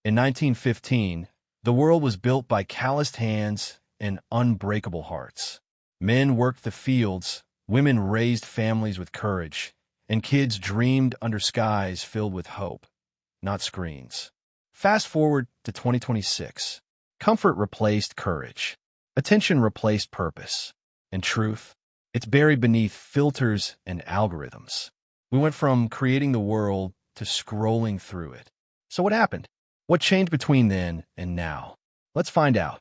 In 1915, the world was built by calloused hands and unbreakable hearts. Men worked the fields, women raised families with courage, and kids dreamed under skies filled with hope, not screens. Fast forward to 2026. Comfort replaced courage. Attention replaced purpose. And truth, it's buried beneath filters and algorithms. We went from creating the world to scrolling through it. So what happened? What changed between then and now? Let's find out.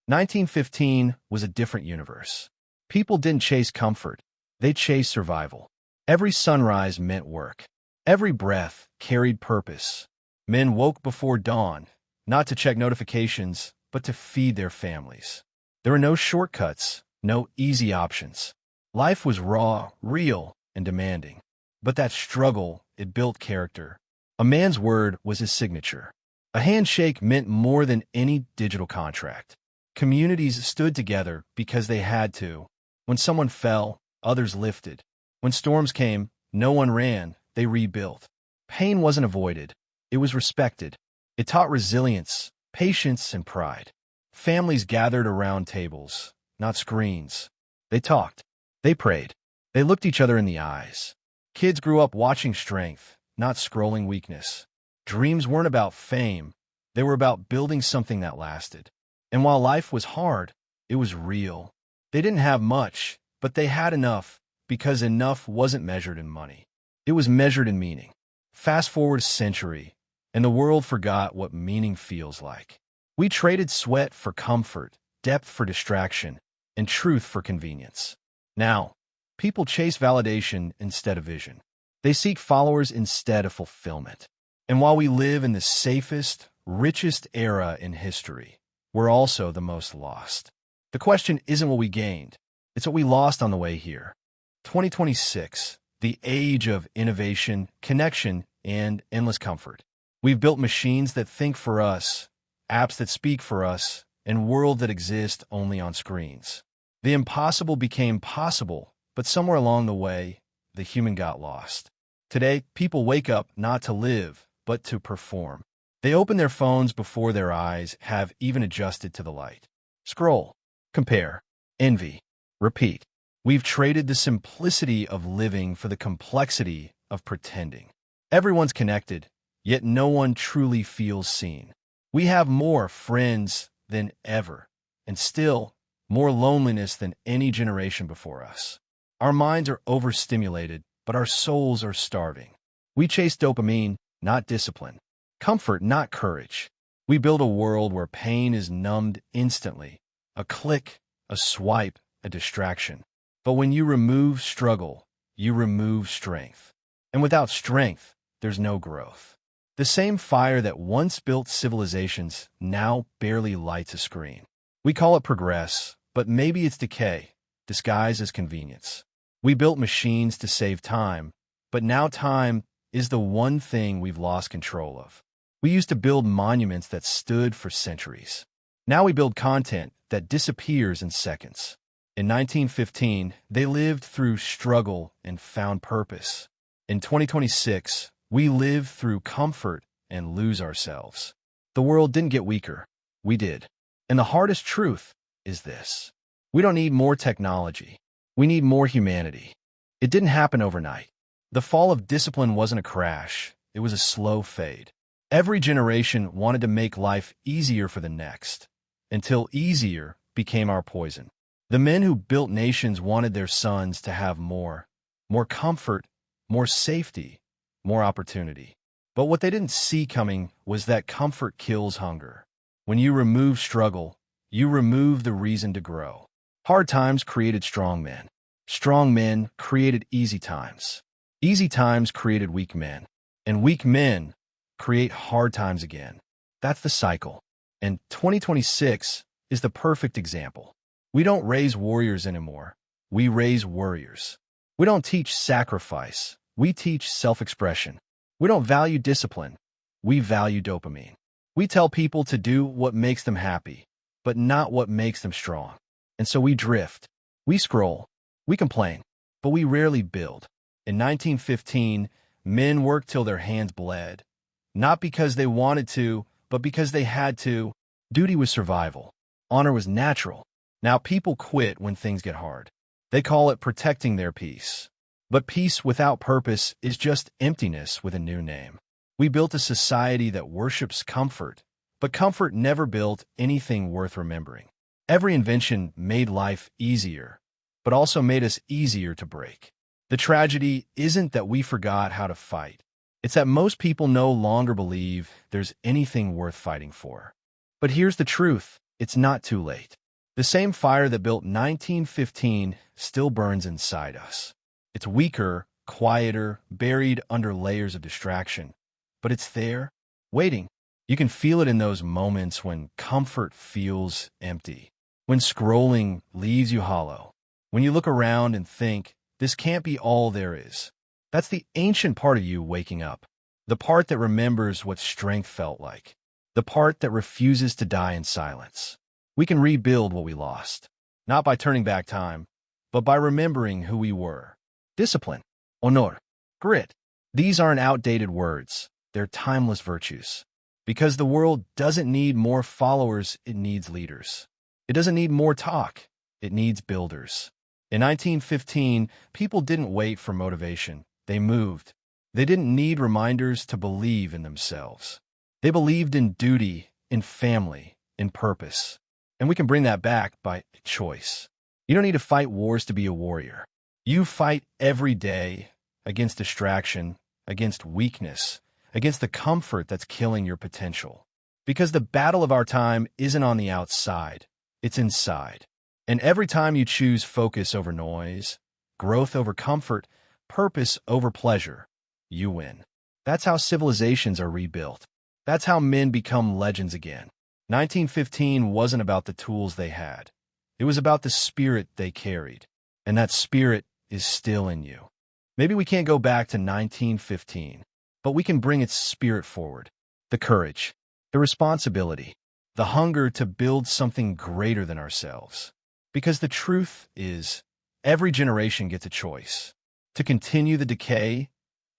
1915 was a different universe. People didn't chase comfort. They chased survival. Every sunrise meant work. Every breath carried purpose. Men woke before dawn, not to check notifications, but to feed their families. There were no shortcuts, no easy options. Life was raw, real, and demanding. But that struggle, it built character. A man's word was his signature. A handshake meant more than any digital contract. Communities stood together because they had to. When someone fell, others lifted. When storms came, no one ran, they rebuilt. Pain wasn't avoided. It was respected. It taught resilience, patience, and pride. Families gathered around tables, not screens. They talked. They prayed. They looked each other in the eyes. Kids grew up watching strength, not scrolling weakness. Dreams weren't about fame. They were about building something that lasted. And while life was hard, it was real. They didn't have much, but they had enough, because enough wasn't measured in money. It was measured in meaning. Fast forward a century, and the world forgot what meaning feels like. We traded sweat for comfort, depth for distraction, and truth for convenience. Now, people chase validation instead of vision. They seek followers instead of fulfillment. And while we live in the safest, richest era in history, we're also the most lost. The question isn't what we gained, it's what we lost on the way here. 2026, the age of innovation, connection, and endless comfort. We've built machines that think for us, apps that speak for us, and worlds that exist only on screens. The impossible became possible, but somewhere along the way, the human got lost. Today, people wake up not to live, but to perform. They open their phones before their eyes have even adjusted to the light. Scroll, compare, envy, repeat. We've traded the simplicity of living for the complexity of pretending. Everyone's connected, yet no one truly feels seen. We have more friends than ever, and still more loneliness than any generation before us. Our minds are overstimulated, but our souls are starving. We chase dopamine, not discipline. Comfort, not courage. We build a world where pain is numbed instantly. A click, a swipe, a distraction. But when you remove struggle, you remove strength. And without strength, there's no growth. The same fire that once built civilizations now barely lights a screen. We call it progress, but maybe it's decay, disguised as convenience. We built machines to save time, but now time is the one thing we've lost control of. We used to build monuments that stood for centuries. Now we build content that disappears in seconds. In 1915, they lived through struggle and found purpose. In 2026, we live through comfort and lose ourselves. The world didn't get weaker. We did. And the hardest truth is this. We don't need more technology. We need more humanity. It didn't happen overnight. The fall of discipline wasn't a crash. It was a slow fade. Every generation wanted to make life easier for the next, until easier became our poison. The men who built nations wanted their sons to have more comfort, more safety, more opportunity. But what they didn't see coming was that comfort kills hunger. When you remove struggle, you remove the reason to grow. Hard times created strong men. Strong men created easy times. Easy times created weak men. And weak men create hard times again. That's the cycle. And 2026 is the perfect example. We don't raise warriors anymore. We raise worriers. We don't teach sacrifice. We teach self-expression. We don't value discipline. We value dopamine. We tell people to do what makes them happy, but not what makes them strong. And so we drift. We scroll. We complain. But we rarely build. In 1915, men worked till their hands bled. Not because they wanted to but because they had to. Duty was survival. Honor was natural. Now people quit when things get hard. They call it protecting their peace. But peace without purpose is just emptiness with a new name. We built a society that worships comfort, but comfort never built anything worth remembering. Every invention made life easier, but also made us easier to break. The tragedy isn't that we forgot how to fight. It's that most people no longer believe there's anything worth fighting for. But here's the truth. It's not too late. The same fire that built 1915 still burns inside us. It's weaker, quieter, buried under layers of distraction. But it's there, waiting. You can feel it in those moments when comfort feels empty, when scrolling leaves you hollow, when you look around and think, this can't be all there is. That's the ancient part of you waking up, the part that remembers what strength felt like, the part that refuses to die in silence. We can rebuild what we lost, not by turning back time, but by remembering who we were. Discipline, honor, grit. These aren't outdated words. They're timeless virtues. Because the world doesn't need more followers, it needs leaders. It doesn't need more talk, it needs builders. In 1915, people didn't wait for motivation. They moved. They didn't need reminders to believe in themselves. They believed in duty, in family, in purpose. And we can bring that back by choice. You don't need to fight wars to be a warrior. You fight every day against distraction, against weakness, against the comfort that's killing your potential. Because the battle of our time isn't on the outside, it's inside. And every time you choose focus over noise, growth over comfort, purpose over pleasure, you win. That's how civilizations are rebuilt. That's how men become legends again. 1915 wasn't about the tools they had. It was about the spirit they carried. And that spirit is still in you. Maybe we can't go back to 1915, but we can bring its spirit forward. The courage, the responsibility, the hunger to build something greater than ourselves. Because the truth is, every generation gets a choice. To continue the decay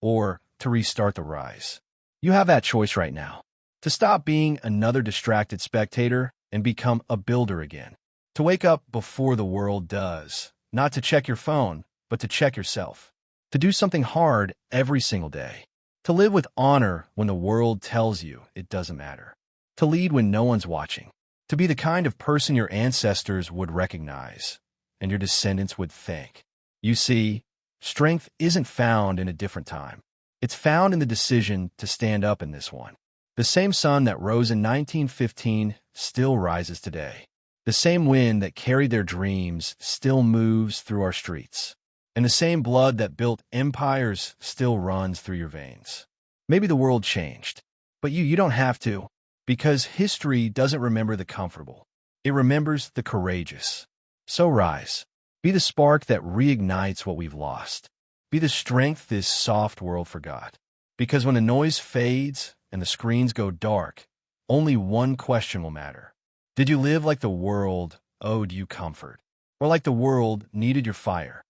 or to restart the rise. You have that choice right now. To stop being another distracted spectator and become a builder again. To wake up before the world does. Not to check your phone, but to check yourself. To do something hard every single day. To live with honor when the world tells you it doesn't matter. To lead when no one's watching. To be the kind of person your ancestors would recognize and your descendants would thank. You see, strength isn't found in a different time. It's found in the decision to stand up in this one. The same sun that rose in 1915 still rises today. The same wind that carried their dreams still moves through our streets. And the same blood that built empires still runs through your veins. Maybe the world changed, but you don't have to, because history doesn't remember the comfortable. It remembers the courageous. So rise. Be the spark that reignites what we've lost. Be the strength this soft world forgot. Because when the noise fades and the screens go dark, only one question will matter. Did you live like the world owed you comfort? Or like the world needed your fire?